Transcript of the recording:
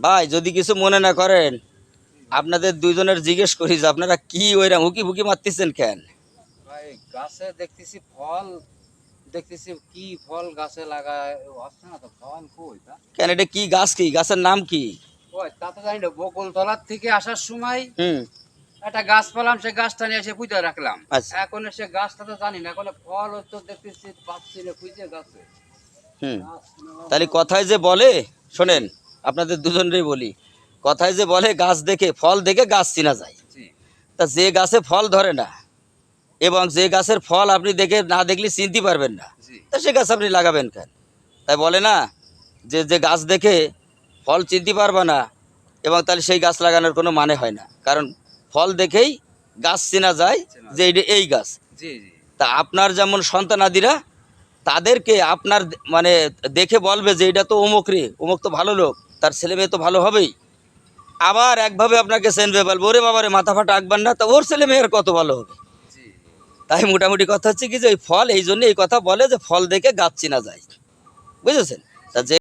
ভাই যদি কিছু মনে না করেন, আপনাদের দুইজনের জিজ্ঞেস করি যে আপনারা কি ওইরকম হুকি ফুকি মারতেছেন কেন? ভাই গাছে দেখতেছি ফল, দেখতেছি কি ফল গাছে লাগায় হচ্ছে না তো, ফল কই তা? কেন এটা কি গাছ, কি গাছের নাম কি? ওই তা তো জানি না, বকুল তলার থেকে আসার সময় হুম। একটা গাছ পেলাম, সে গাছটা নিয়ে এসে পুঁতে রাখলাম। আচ্ছা। এখন সে গাছটা তো জানি না, এখন ফল তো দেখতেছি পাচ্ছি না খুঁজে গাছে। হুম। গাছ তাহলে কথায় যে বলে, শোনেন, আপনাদের দুজনেরই বলি, কথায় যে বলে গাছ দেখে ফল দেখে গাছ চেনা যায়। জি তা যে গাছে ফল ধরে না এবং যে গাছের ফল আপনি দেখে না দেখলে চিনতে পারবেন না, জি তা সে গাছ আপনি লাগাবেন কেন? তাই বলে না যে যে গাছ দেখে ফল চিনতে পারবে না, এবং তাহলে সেই গাছ লাগানোর কোনো মানে হয় না, কারণ ফল দেখেই গাছ চেনা যায় চেনা যে যায়। এইটা এই গাছ। জি জি তা আপনার যেমন সন্তানাদিরা, তাদেরকে আপনার মানে দেখে বলবে যে এটা তো অমুক রে, অমুক তো ভালো লোক, তার ছেলে মেয়ে তো ভালো হবেই। আবার একভাবে আপনাকে চেনবে, বলবো ওরে বাবা রে মাথা ফাটা আঁকবেন না, তা ওর ছেলে মেয়ের কত ভালো হবে। জি তাই মোটামুটি কথা হচ্ছে কি যে ওই ফল এই জন্য এই কথা বলে যে ফল দেখে গাছ চেনা যায়, বুঝেছেন? তা যে